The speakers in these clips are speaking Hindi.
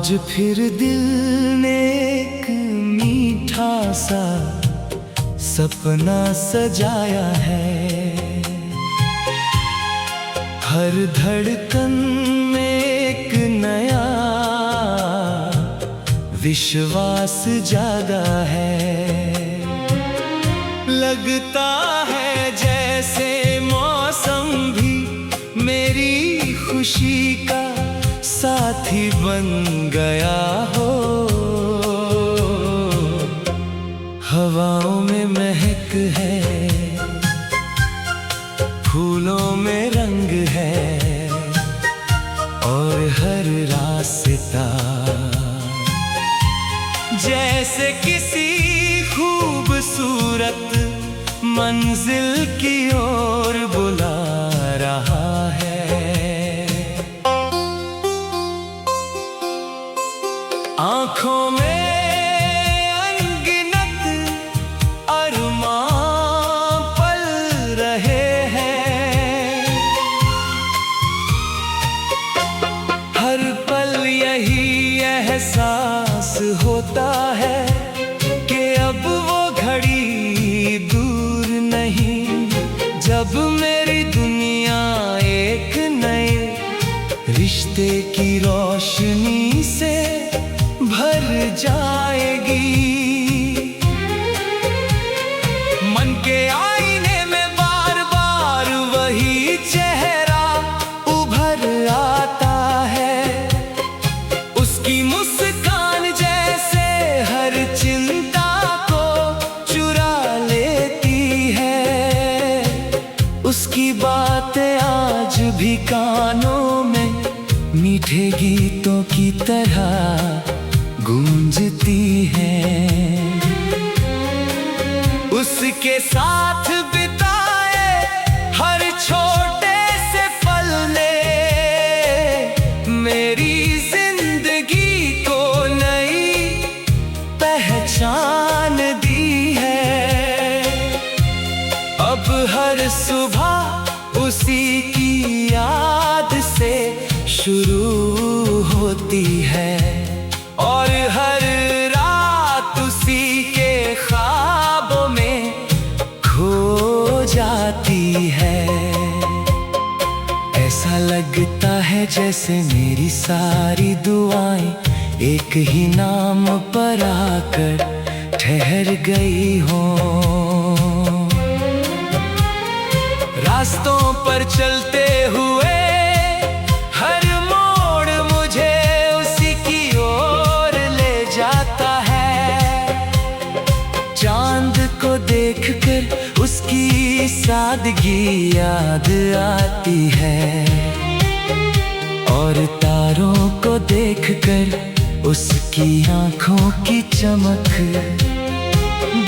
आज फिर दिल ने एक मीठा सा सपना सजाया है। हर धड़कन में एक नया विश्वास जागा है। लगता है जैसे मौसम भी मेरी खुशी का साथी बन गया हो। हवाओं में महक है, फूलों में रंग है, और हर रास्ता जैसे किसी खूबसूरत मंजिल की ओर बुला रहा है। आँखों में अनगिनत अरमां पल रहे हैं। हर पल यही एहसास होता है कि अब वो घड़ी दूर नहीं, जब मेरी दुनिया एक नए रिश्ते की रोशनी से भर जाएगी। मन के आईने में बार बार वही चेहरा उभर आता है। उसकी मुस्कान जैसे हर चिंता को चुरा लेती है। उसकी बातें आज भी कानों में मीठे गीतों की तरह गूंजती है। उसके साथ बिताए हर छोटे से पल ने मेरी जिंदगी को नई पहचान दी है। अब हर सुबह उसी की याद से शुरू होती है, और हर रात उसी के ख्वाबों में खो जाती है। ऐसा लगता है जैसे मेरी सारी दुआएं एक ही नाम पर आकर ठहर गई हों। रास्तों पर चलते हुए हर मोड़ मुझे उसी की ओर ले जाता है। चांद को देखकर उसकी सादगी याद आती है, और तारों को देखकर उसकी आंखों की चमक।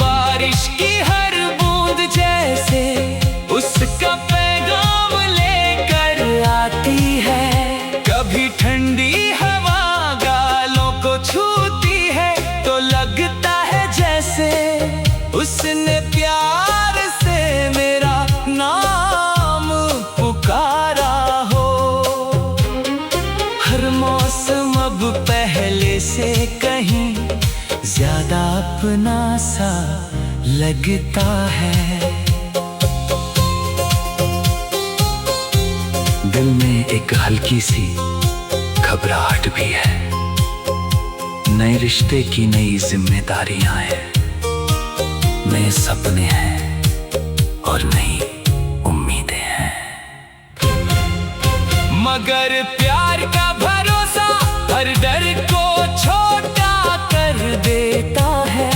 बारिश की हर बूंद जैसे उसका पैगाम लेकर आती है। कभी ठंडी हवा गालों को छूती है तो लगता है जैसे उसने प्यार से मेरा नाम पुकारा हो। हर मौसम अब पहले से कहीं ज्यादा अपना सा लगता है। दिल में एक हल्की सी घबराहट भी है। नए रिश्ते की नई जिम्मेदारियां हैं, नए सपने हैं और नई उम्मीदें हैं। मगर प्यार का भरोसा हर डर को छोटा कर देता है।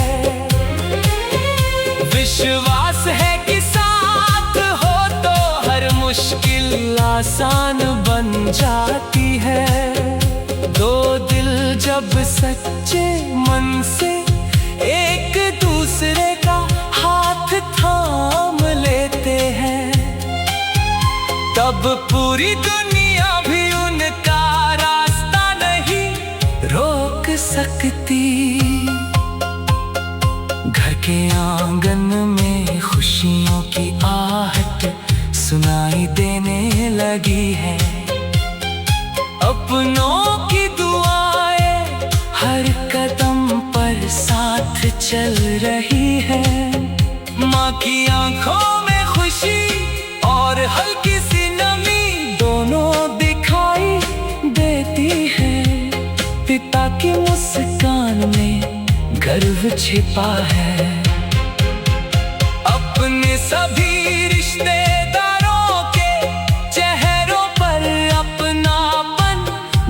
विश्वास है कि साथ हो तो हर मुश्किल आसान बन जाती है। दो दिल जब सच्चे मन से एक दूसरे का हाथ थाम लेते हैं, तब पूरी दुनिया भी उनका रास्ता नहीं रोक सकती। घर के आंगन में खुशियों की आहट सुनाई देने लगी है। अपनों की दुआएं चल रही है। माँ की आंखों में खुशी और हल्की सी नमी दोनों दिखाई देती है। पिता की मुस्कान में गर्व छिपा है। अपने सभी रिश्तेदारों के चेहरों पर अपनापन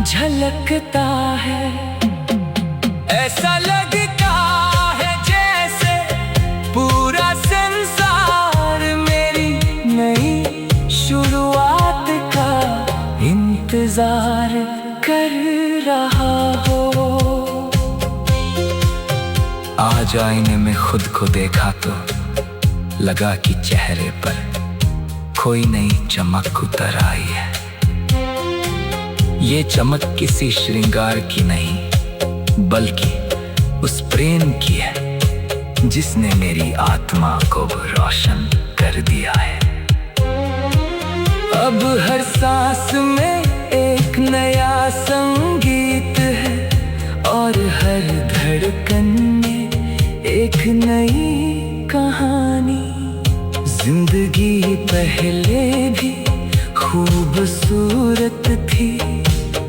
झलकता है। ऐसा लगता है जैसे पूरा संसार मेरी नई शुरुआत का इंतजार कर रहा हो। आज आईने में खुद को देखा तो लगा कि चेहरे पर कोई नई चमक उतर आई है। ये चमक किसी श्रृंगार की नहीं बल्कि उस प्रेम की है जिसने मेरी आत्मा को रोशन कर दिया है। अब हर सांस में एक नया संगीत है और हर धड़कन में एक नई कहानी। जिंदगी पहले भी खूबसूरत थी,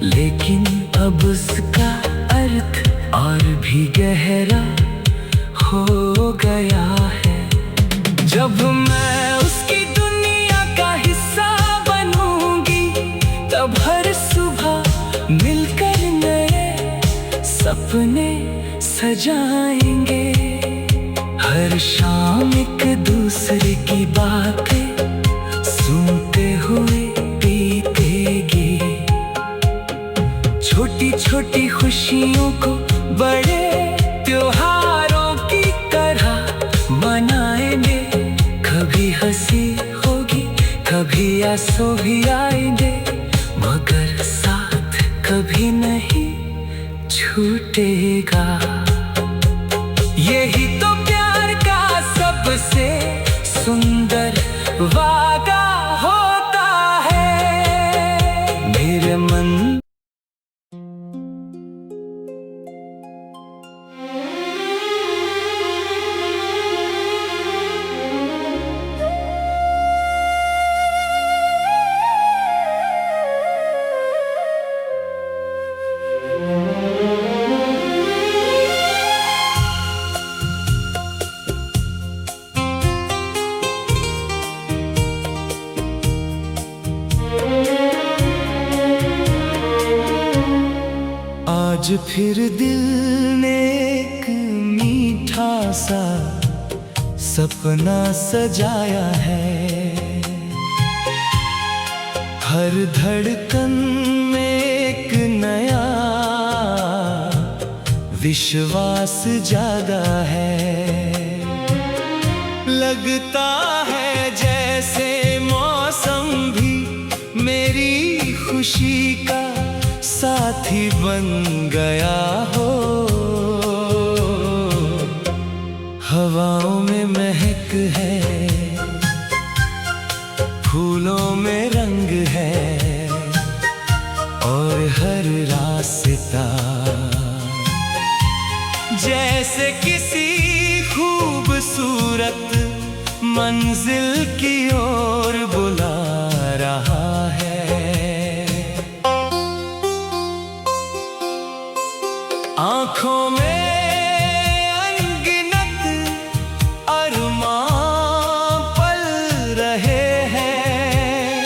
लेकिन अब उसका अर्थ और भी गहरा हो गया है। जब मैं उसकी दुनिया का हिस्सा बनूंगी, तब हर सुबह मिलकर नए सपने सजाएंगे। हर शाम एक दूसरे की बातें सुनते हुए बीतेगी। छोटी छोटी खुशियों को बड़े त्योहारों की तरह मनाएंगे। कभी हंसी होगी, कभी आंसू भी आएंगे, मगर साथ कभी नहीं छूटेगा। यही तो प्यार का सबसे सुंदर वादा होता है। मेरे मन आज फिर दिल ने एक मीठा सा सपना सजाया है। हर धड़कन में एक नया विश्वास जागा है। लगता है जैसे मौसम भी मेरी खुशी का साथी बन गया हो। हवाओं में महक है, फूलों में रंग है, और हर रास्ता जैसे किसी खूबसूरत मंजिल की ओर बुला रहा है। आँखों में अनगिनत अरमां पल रहे हैं।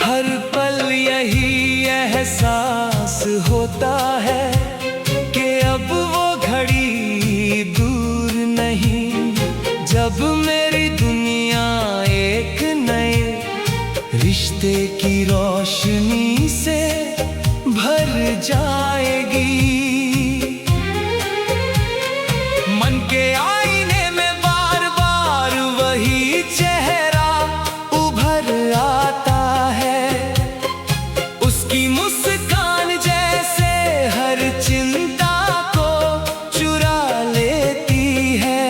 हर पल यही एहसास होता है कि अब वो घड़ी दूर नहीं, जब मेरी दुनिया एक नए रिश्ते की रोशनी से भर जाएगी। मन के आईने में बार बार वही चेहरा उभर आता है। उसकी मुस्कान जैसे हर चिंता को चुरा लेती है।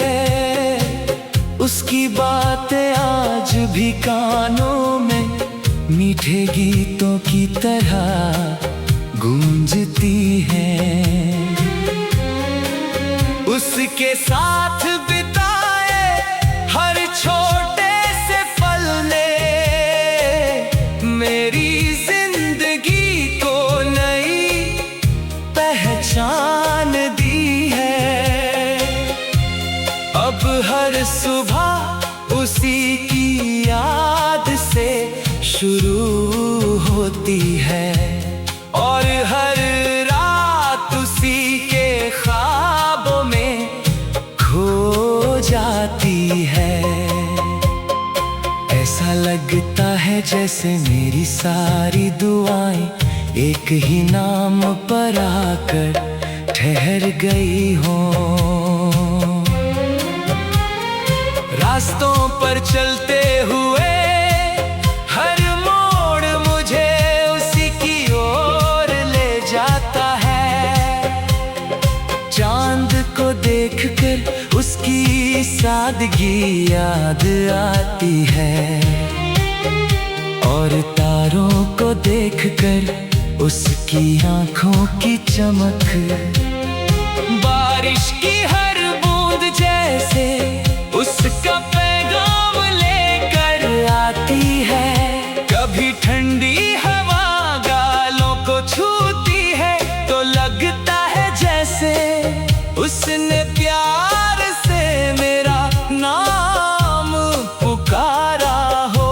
उसकी बातें आज भी कानों में मीठे गीतों की तरह गूंजती है। उसके साथ बिताए हर छोटे से पल ने मेरी जिंदगी को नई पहचान दी है। अब हर सुबह उसी की याद से शुरू होती है और हर रात उसी के ख्वाबों में खो जाती है। ऐसा लगता है जैसे मेरी सारी दुआएं एक ही नाम पर आकर ठहर गई हों। रास्तों पर चलते हुए हर मोड़ मुझे उसी की ओर ले जाता है। चांद को देखकर उसकी सादगी याद आती है और तारों को देखकर उसकी आंखों की चमक बारिश की हर बूंद जैसे उसका पैगाम लेकर आती है। कभी ठंडी हवा गालों को छूती है तो लगता है जैसे उसने प्यार से मेरा नाम पुकारा हो।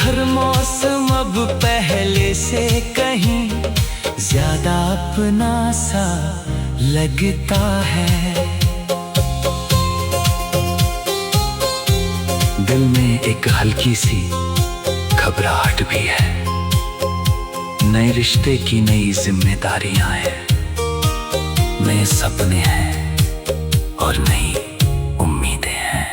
हर मौसम अब पहले से कहीं ज्यादा अपना सा लगता है। दिल में एक हल्की सी घबराहट भी है। नए रिश्ते की नई जिम्मेदारियां हैं, नए सपने हैं और नई उम्मीदें हैं।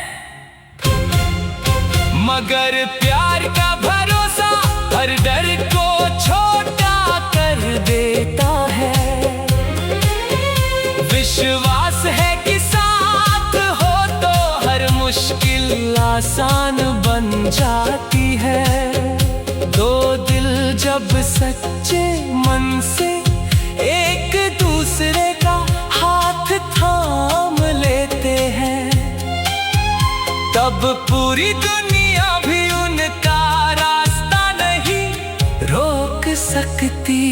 मगर प्यार का भरोसा हर डर को छोटा कर देता है। विश्वास है कि साथ हो तो हर मुश्किल आसान बन जाती है। दो दिल जब सच्चे मन से एक दूसरे का हाथ थाम लेते हैं तब पूरी दुनिया भी उनका रास्ता नहीं रोक सकती।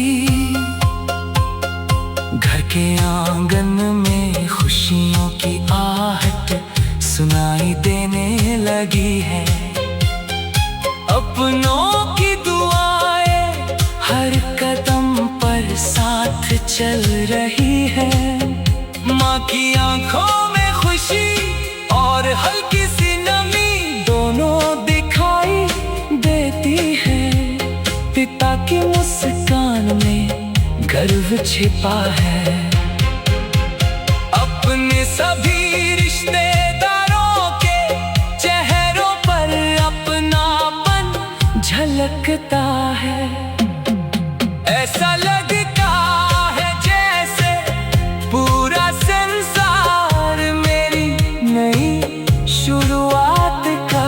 घर के आंगन में खुशियों की आहट सुनाई देने लगी है। अपनों की दुआएं हर कदम पर साथ चल रही है। माँ की आंखों में खुशी और हल्की सी नमी दोनों दिखाई देती है। पिता की मुस्कान में गर्व छिपा है। अपने सभी रिश्तेदारों के चेहरों पर अपनापन झलकता है। ऐसा लगता है जैसे पूरा संसार मेरी नई शुरुआत का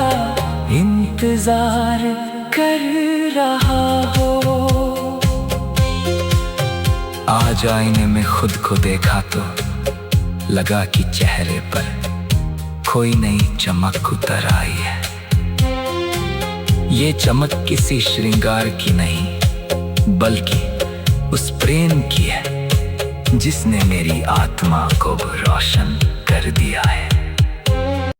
इंतजार कर रहा हो। आज आईने में खुद को देखा तो लगा कि चेहरे पर कोई नई चमक उतर आई है। ये चमक किसी श्रृंगार की नहीं बल्कि उस प्रेम की है जिसने मेरी आत्मा को रोशन कर दिया है।